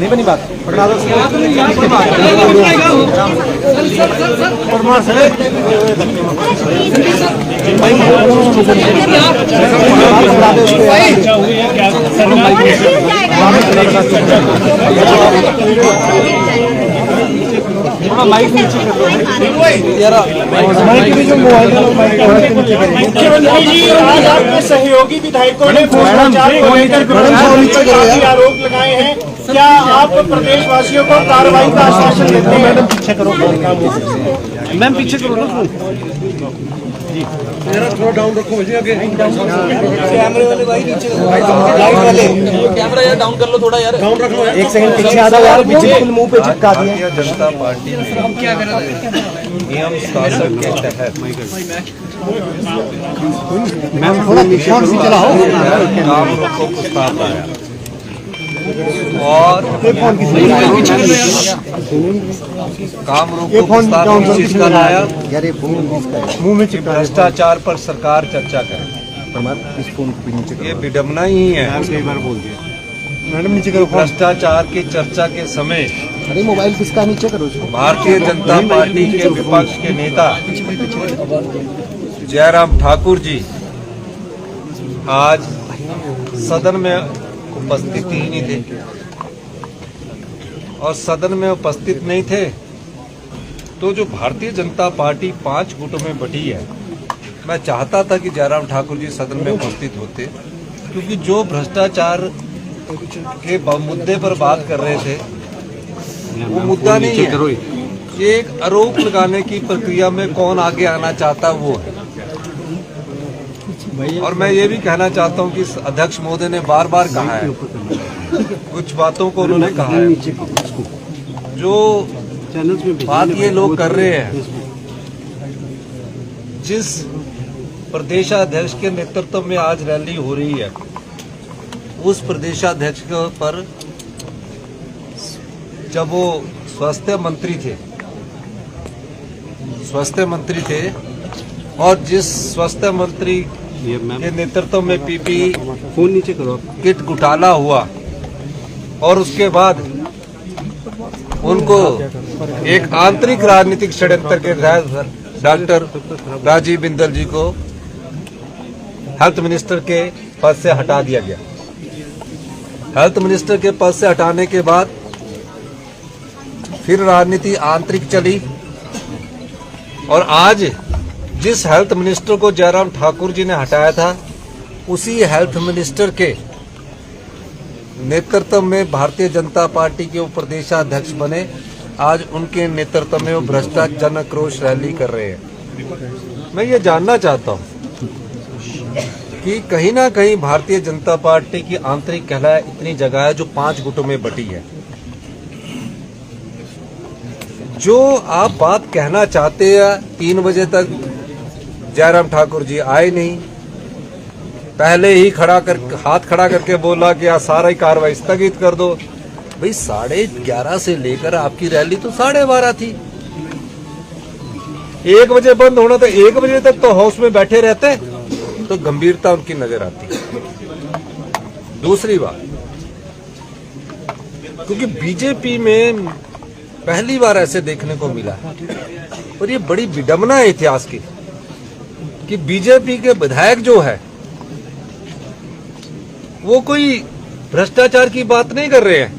नहीं बनी बात माइक नीचे मुख्यमंत्री जी, आज आपके सहयोगी विधायकों ने भ्रष्टाचार को लेकर काफी आरोप लगाए हैं। क्या आप प्रदेशवासियों को कार्रवाई का आश्वासन देते हैं? मैडम पीछे करो, मैम पीछे करो ना जी, थोड़ा डाउन रखो मुझे आगे। कैमरे वाले भाई नीचे, लाइट वाले कैमरा यार डाउन कर लो थोड़ा यार, डाउन रख लो। एक सेकंड पीछे आ जाओ यार, बिल्कुल मुंह पे चिपका दिया। भारतीय जनता पार्टी नियम शासन के तहत मैम थोड़ा ध्यान से चलाओ। काम रोको प्रस्ताव लाया और काम रोको प्रस्ताव किस चीज का लाया? मुंह में चिपका। भ्रष्टाचार पर सरकार चर्चा करे। ये विडम्बना ही है। कई बार बोल दिया मैडम, नीचे करो। भ्रष्टाचार की चर्चा के समय अरे मोबाइल किसका, नीचे करो। भारतीय जनता पार्टी के विपक्ष के नेता जयराम ठाकुर जी आज सदन में उपस्थित ही नहीं थे, और सदन में उपस्थित नहीं थे तो जो भारतीय जनता पार्टी 5 गुटों में बटी है, मैं चाहता था कि जयराम ठाकुर जी सदन में उपस्थित होते, क्योंकि जो भ्रष्टाचार के मुद्दे पर बात कर रहे थे वो मुद्दा नहीं है। एक आरोप लगाने की प्रक्रिया में कौन आगे आना चाहता वो है। और मैं ये भी कहना चाहता हूं कि अध्यक्ष महोदय ने बार बार कहा है, कुछ बातों को उन्होंने कहा है, जो बात ये लोग कर रहे हैं, जिस प्रदेशाध्यक्ष के नेतृत्व में आज रैली हो रही है, उस प्रदेशाध्यक्ष के पर जब वो स्वास्थ्य मंत्री थे और जिस स्वास्थ्य मंत्री के नेतृत्व में पीपीई फोन नीचे करो किट घोटाला हुआ और उसके बाद उनको एक आंतरिक राजनीतिक षड्यंत्र के तहत डॉक्टर राजीव बिंदल जी को हेल्थ मिनिस्टर के पद से हटा दिया गया। हेल्थ मिनिस्टर के पद से हटाने के बाद फिर राजनीति आंतरिक चली और आज जिस हेल्थ मिनिस्टर को जयराम ठाकुर जी ने हटाया था, उसी हेल्थ मिनिस्टर के नेतृत्व में भारतीय जनता पार्टी के वो प्रदेशाध्यक्ष बने। आज उनके नेतृत्व में वो भ्रष्टाचार जन आक्रोश रैली कर रहे हैं। मैं ये जानना चाहता हूं कि कहीं ना कहीं भारतीय जनता पार्टी की आंतरिक कलह इतनी जगह है जो 5 गुटों में बटी है। जो आप बात कहना चाहते हैं, 3 बजे तक जयराम ठाकुर जी आए नहीं, पहले ही हाथ खड़ा करके बोला कि आज सारा ही कार्रवाई स्थगित कर दो। भाई 11:30 से लेकर आपकी रैली तो 12:30 थी। 1 बजे बंद होना तो 1 बजे तक तो हाउस में बैठे रहते तो गंभीरता उनकी नजर आती। दूसरी बात, क्योंकि बीजेपी में पहली बार ऐसे देखने को मिला और ये बड़ी विडंबना है इतिहास की कि बीजेपी के विधायक जो है वो कोई भ्रष्टाचार की बात नहीं कर रहे हैं।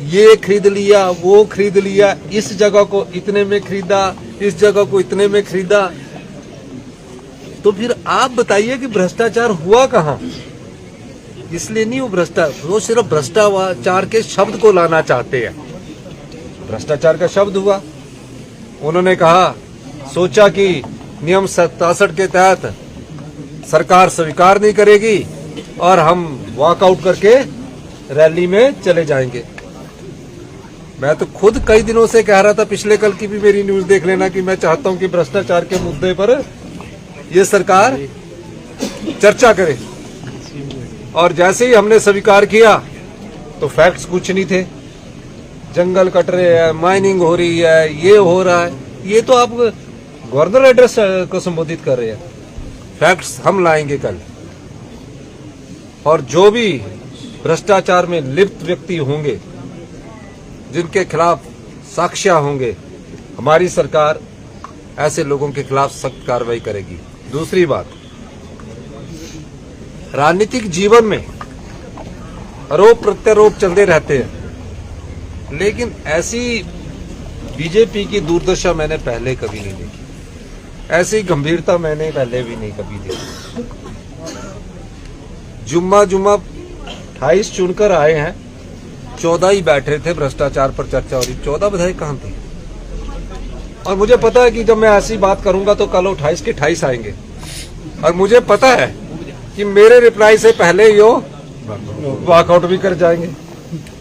ये खरीद लिया, वो खरीद लिया, इस जगह को इतने में खरीदा, इस जगह को इतने में खरीदा। तो फिर आप बताइए कि भ्रष्टाचार हुआ कहां? इसलिए नहीं वो सिर्फ भ्रष्टाचार के शब्द को लाना चाहते हैं। भ्रष्टाचार का शब्द हुआ, उन्होंने कहा, सोचा कि नियम 67 के तहत सरकार स्वीकार नहीं करेगी और हम वॉकआउट करके रैली में चले जाएंगे। मैं तो खुद कई दिनों से कह रहा था, पिछले कल की भी मेरी न्यूज देख लेना, कि मैं चाहता हूं कि भ्रष्टाचार के मुद्दे पर ये सरकार चर्चा करे। और जैसे ही हमने स्वीकार किया तो फैक्ट्स कुछ नहीं थे। जंगल कट रहे हैं, माइनिंग हो रही है, ये हो रहा है। ये तो आप गवर्नर एड्रेस को संबोधित कर रहे हैं। फैक्ट्स हम लाएंगे कल, और जो भी भ्रष्टाचार में लिप्त व्यक्ति होंगे जिनके खिलाफ साक्ष्य होंगे, हमारी सरकार ऐसे लोगों के खिलाफ सख्त कार्रवाई करेगी। दूसरी बात, राजनीतिक जीवन में आरोप प्रत्यारोप चलते रहते हैं, लेकिन ऐसी बीजेपी की दुर्दशा मैंने पहले कभी नहीं देखी, ऐसी गंभीरता मैंने पहले भी नहीं कभी देखी। जुम्मा 28 चुनकर आए हैं, 14 ही बैठे थे, भ्रष्टाचार पर चर्चा हो रही, 14 विधायक कहां थे? और मुझे पता है कि जब मैं ऐसी बात करूंगा तो कल 28 के 28 आएंगे, और मुझे पता है कि मेरे रिप्लाई से पहले ही वो वॉकआउट भी कर जाएंगे।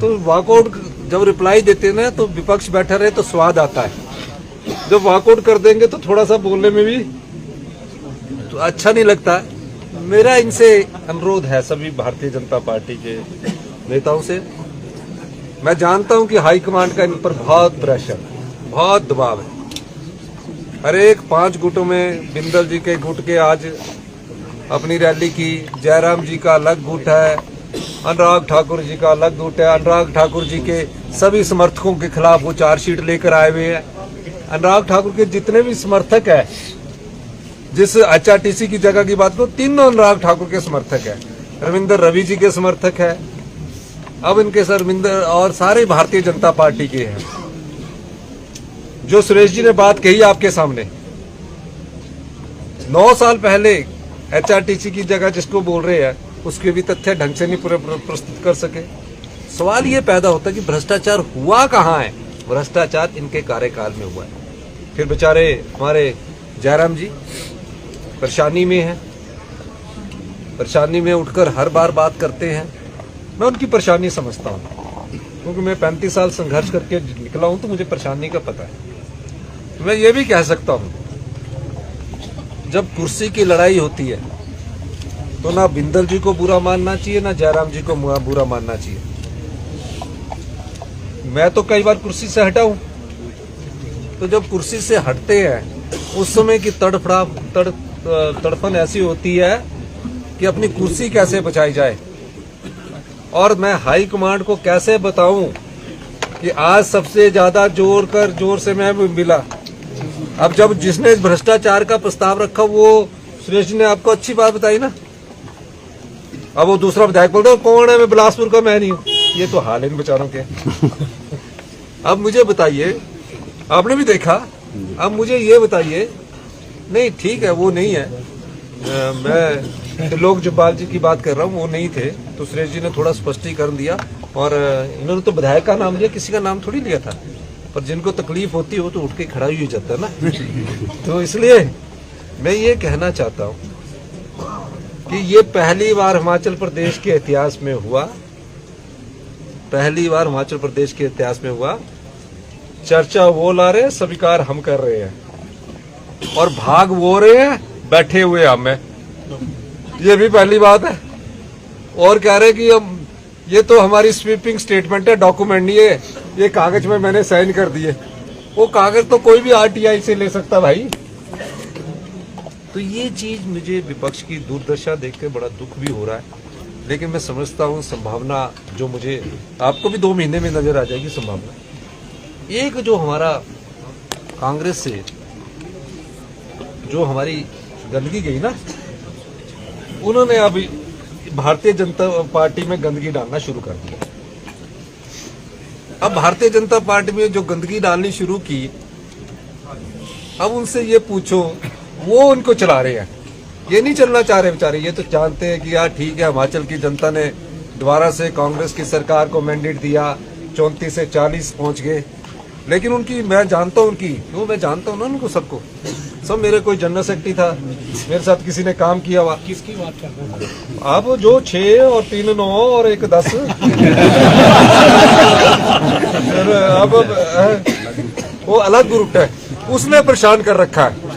तो वॉकआउट जब रिप्लाई देते ना तो विपक्ष बैठा रहे तो स्वाद आता है, जब वॉकआउट कर देंगे तो थोड़ा सा बोलने में भी तो अच्छा नहीं लगता। मेरा इनसे अनुरोध है, सभी भारतीय जनता पार्टी के नेताओं से, मैं जानता हूं कि हाईकमांड का इन पर बहुत प्रेशर, बहुत दबाव है। हर एक 5 गुटों में बिंदल जी के गुट के आज अपनी रैली की, जयराम जी का अलग गुट है, अनुराग ठाकुर जी का अलग गुट है। अनुराग ठाकुर जी के सभी समर्थकों के खिलाफ वो चार्जशीट लेकर आए हुए हैं। अनुराग ठाकुर के जितने भी समर्थक है, जिस HRTC की जगह की बात करो, तीनों अनुराग ठाकुर के समर्थक है। रविंदर रवि जी के समर्थक है, अब इनके सर रविंदर और सारे भारतीय जनता पार्टी के हैं। जो सुरेश जी ने बात कही आपके सामने, 9 साल पहले HRTC की जगह जिसको बोल रहे हैं, उसके भी तथ्य ढंग से नहीं पूरे प्रस्तुत कर सके। सवाल ये पैदा होता है कि भ्रष्टाचार हुआ कहाँ है? भ्रष्टाचार इनके कार्यकाल में हुआ है। फिर बेचारे हमारे जयराम जी परेशानी में हैं, परेशानी में उठकर हर बार बात करते हैं। मैं उनकी परेशानी समझता हूँ, क्योंकि मैं 35 साल संघर्ष करके निकला हूं, तो मुझे परेशानी का पता है। मैं ये भी कह सकता हूं, जब कुर्सी की लड़ाई होती है तो ना बिंदल जी को बुरा मानना चाहिए, ना जयराम जी को बुरा मानना चाहिए। मैं तो कई बार कुर्सी से हटा हूं, तो जब कुर्सी से हटते हैं उस समय की तड़फन ऐसी होती है कि अपनी कुर्सी कैसे बचाई जाए। और मैं हाई कमांड को कैसे बताऊं कि आज सबसे ज्यादा जोर से मैं मिला। अब जब जिसने भ्रष्टाचार का प्रस्ताव रखा, वो सुरेश जी ने आपको अच्छी बात बताई ना। अब वो दूसरा विधायक बोल रहा है कौन है, मैं बिलासपुर का मैं नहीं हूं। ये तो हाल इन बेचारों के। अब मुझे बताइए, आपने भी देखा, अब मुझे ये बताइए, नहीं ठीक है वो नहीं है, मैं लोक जपाल जी की बात कर रहा हूँ, वो नहीं थे, तो सुरेश जी ने थोड़ा स्पष्टीकरण दिया। और इन्होंने तो विधायक का नाम लिया, किसी का नाम थोड़ी लिया था। पर जिनको तकलीफ होती हो तो उठ के खड़ा ही हो जाता है ना। तो इसलिए मैं ये कहना चाहता हूँ कि ये पहली बार हिमाचल प्रदेश के इतिहास में हुआ, पहली बार हिमाचल प्रदेश के इतिहास में हुआ। चर्चा वो ला रहे हैं, स्वीकार हम कर रहे हैं, और भाग वो रहे हैं, बैठे हुए हम हैं। ये भी पहली बात है। और कह रहे कि हम, ये तो हमारी स्वीपिंग स्टेटमेंट है, डॉक्यूमेंट नहीं है, ये कागज में मैंने साइन कर दिए। वो कागज तो कोई भी RTI से ले सकता भाई। तो ये चीज मुझे विपक्ष की दुर्दशा देख के बड़ा दुख भी हो रहा है, लेकिन मैं समझता हूँ संभावना जो मुझे, आपको भी 2 महीने में नजर आ जाएगी संभावना। एक जो हमारा कांग्रेस से जो हमारी गंदगी गई ना, उन्होंने अभी भारतीय जनता पार्टी में गंदगी डालना शुरू कर दिया। अब भारतीय जनता पार्टी में जो गंदगी डालनी शुरू की, अब उनसे ये पूछो, वो उनको चला रहे हैं, ये नहीं चलना चाह रहे बेचारे। ये तो जानते हैं कि यार ठीक है, हिमाचल की जनता ने दोबारा से कांग्रेस की सरकार को मैंडेट दिया, 34 से 40 पहुंच गए। लेकिन उनकी, मैं जानता हूं उनकी, क्यों मैं जानता हूं ना उनको, सबको, सब मेरे कोई जनरल सेक्रेटरी था, मेरे साथ किसी ने काम किया हुआ। किसकी बात कर रहे हैं अब जो 6 और 3 9 और 1 10 अब वो अलग ग्रुप है, उसने परेशान कर रखा है,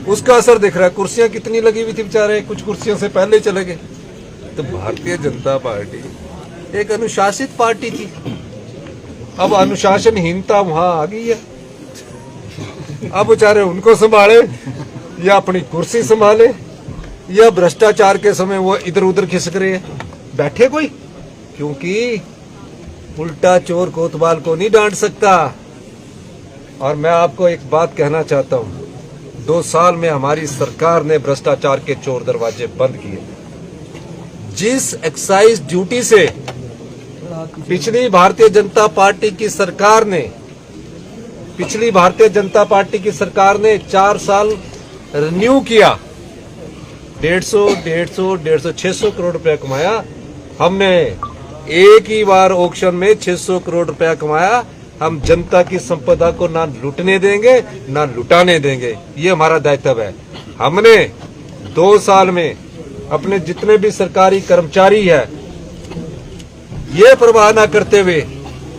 उसका असर दिख रहा है। कुर्सियां कितनी लगी हुई थी बेचारे, कुछ कुर्सियों से पहले चले गए। तो भारतीय जनता पार्टी एक अनुशासित पार्टी थी, अब अनुशासनहीनता वहां आ गई है। अब बेचारे उनको संभाले या अपनी कुर्सी संभाले, या भ्रष्टाचार के समय वो इधर उधर खिसक रहे हैं, बैठे कोई, क्योंकि उल्टा चोर कोतवाल को नहीं डांट सकता। और मैं आपको एक बात कहना चाहता हूं, 2 साल में हमारी सरकार ने भ्रष्टाचार के चोर दरवाजे बंद किए। जिस एक्साइज ड्यूटी से पिछली भारतीय जनता पार्टी की सरकार ने 4 साल रिन्यू किया, 150 600 करोड़ रुपया कमाया। हमने एक ही बार ऑक्शन में 600 करोड़ रुपया कमाया। हम जनता की संपदा को ना लूटने देंगे ना लुटाने देंगे, ये हमारा दायित्व है। हमने 2 साल में अपने जितने भी सरकारी कर्मचारी है, ये परवाह न करते हुए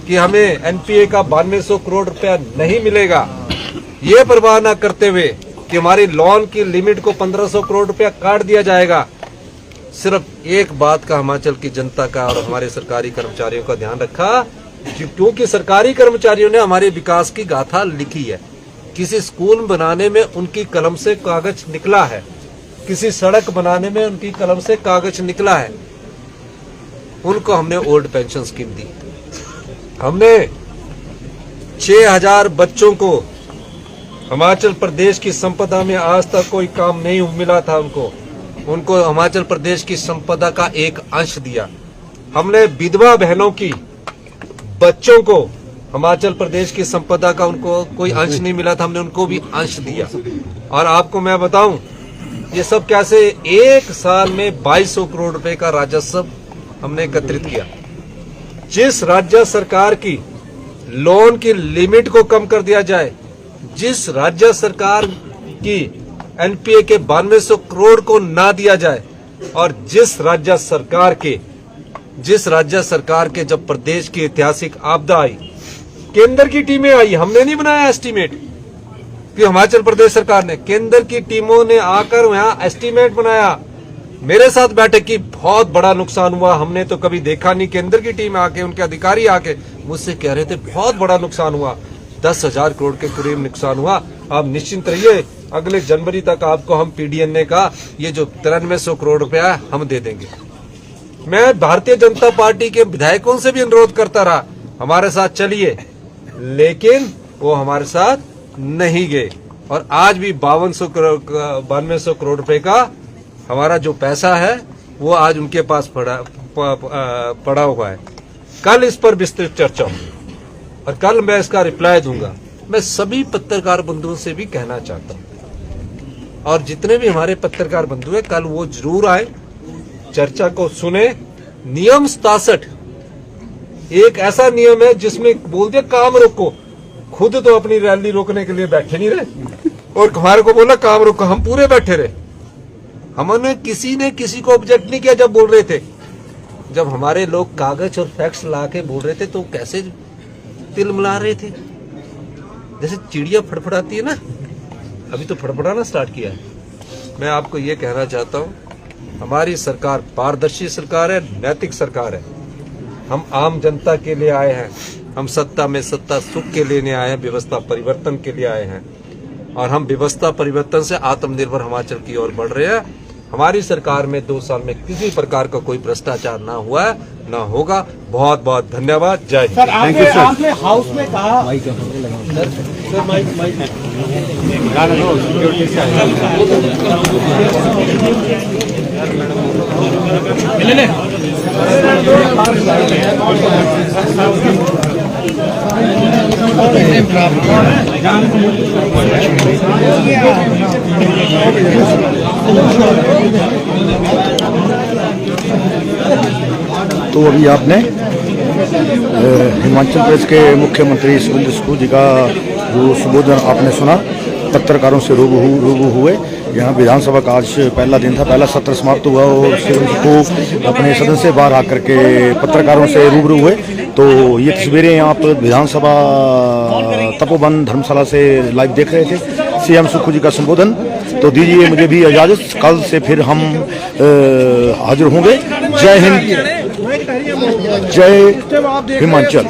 कि हमें एनपीए का 9200 करोड़ रुपया नहीं मिलेगा, ये परवाह न करते हुए कि हमारी लोन की लिमिट को 1500 करोड़ रुपया काट दिया जाएगा, सिर्फ एक बात का हिमाचल की जनता का और हमारे सरकारी कर्मचारियों का ध्यान रखा, क्योंकि सरकारी कर्मचारियों ने हमारे विकास की गाथा लिखी है। किसी स्कूल बनाने में उनकी कलम से कागज निकला है, किसी सड़क बनाने में उनकी कलम से कागज निकला है। उनको हमने ओल्ड पेंशन स्कीम दी, हमने 6000 बच्चों को हिमाचल प्रदेश की संपदा में आज तक कोई काम नहीं मिला था, उनको हिमाचल प्रदेश की संपदा का एक अंश दिया। हमने विधवा बहनों की बच्चों को हिमाचल प्रदेश की संपदा का उनको कोई अंश नहीं मिला था, हमने उनको भी अंश दिया। और आपको मैं बताऊं, ये सब कैसे 1 साल में 2200 करोड़ रुपए का राजस्व हमने एकत्रित किया। जिस राज्य सरकार की लोन की लिमिट को कम कर दिया जाए, जिस राज्य सरकार की एनपीए के 9200 करोड़ को ना दिया जाए, और जिस राज्य सरकार के जब प्रदेश की ऐतिहासिक आपदा आई, केंद्र की टीमें आई, हमने नहीं बनाया एस्टीमेट कि हिमाचल प्रदेश सरकार ने, केंद्र की टीमों ने आकर वहां एस्टीमेट बनाया। मेरे साथ बैठक की, बहुत बड़ा नुकसान हुआ, हमने तो कभी देखा नहीं। केंद्र की टीम आके, उनके अधिकारी आके मुझसे कह रहे थे बहुत बड़ा नुकसान हुआ, 10,000 करोड़ के करीब नुकसान हुआ। आप निश्चिंत रहिए, अगले जनवरी तक आपको हम पीडीएनए का ये जो 9300 करोड़ रुपया हम दे देंगे। मैं भारतीय जनता पार्टी के विधायकों से भी अनुरोध करता रहा, हमारे साथ चलिए, लेकिन वो हमारे साथ नहीं गए। और आज भी 9200 करोड़ रुपए का हमारा जो पैसा है वो आज उनके पास पड़ा हुआ है। कल इस पर विस्तृत चर्चा होगी और कल मैं इसका रिप्लाई दूंगा। मैं सभी पत्रकार बंधुओं से भी कहना चाहता हूं, और जितने भी हमारे पत्रकार बंधु हैं, कल वो जरूर आए, चर्चा को सुने। नियम 67 एक ऐसा नियम है जिसमें बोल दिया काम रोको, खुद तो अपनी रैली रोकने के लिए बैठे नहीं रहे और हमारे को बोला काम रोको, हम पूरे बैठे रहे। हमने किसी ने किसी को ऑब्जेक्ट नहीं किया जब बोल रहे थे। जब हमारे लोग कागज और फैक्ट्स ला के बोल रहे थे तो कैसे तिलमिला रहे थे, जैसे चिड़िया फड़फड़ाती है ना, अभी तो फड़फड़ाना स्टार्ट किया है। मैं आपको ये कहना चाहता हूं, हमारी सरकार पारदर्शी सरकार है, नैतिक सरकार है। हम आम जनता के लिए आए हैं, हम सत्ता में सत्ता सुख के लेने आए हैं, व्यवस्था परिवर्तन के लिए आए हैं, और हम व्यवस्था परिवर्तन से आत्मनिर्भर हिमाचल की ओर बढ़ रहे हैं। हमारी सरकार में 2 साल में किसी प्रकार का कोई भ्रष्टाचार ना हुआ है, ना होगा। बहुत बहुत धन्यवाद। जय हिंद। सर, आपने हाउस में कहा तो अभी आपने हिमाचल प्रदेश के मुख्यमंत्री सुरेंद्र सुखू जी का जो संबोधन आपने सुना, पत्रकारों से रूबरू हुए। यहाँ विधानसभा का आज पहला दिन था, पहला सत्र समाप्त हुआ और सुरेंद्र सुखू अपने सदन से बाहर आकर के पत्रकारों से रूबरू हुए। तो ये तस्वीरें आप विधानसभा तपोवन धर्मशाला से लाइव देख रहे थे, सीएम सुखू जी का संबोधन। तो दीजिए मुझे भी इजाजत, कल से फिर हम हाजिर होंगे। जय हिंद, जय हिमाचल।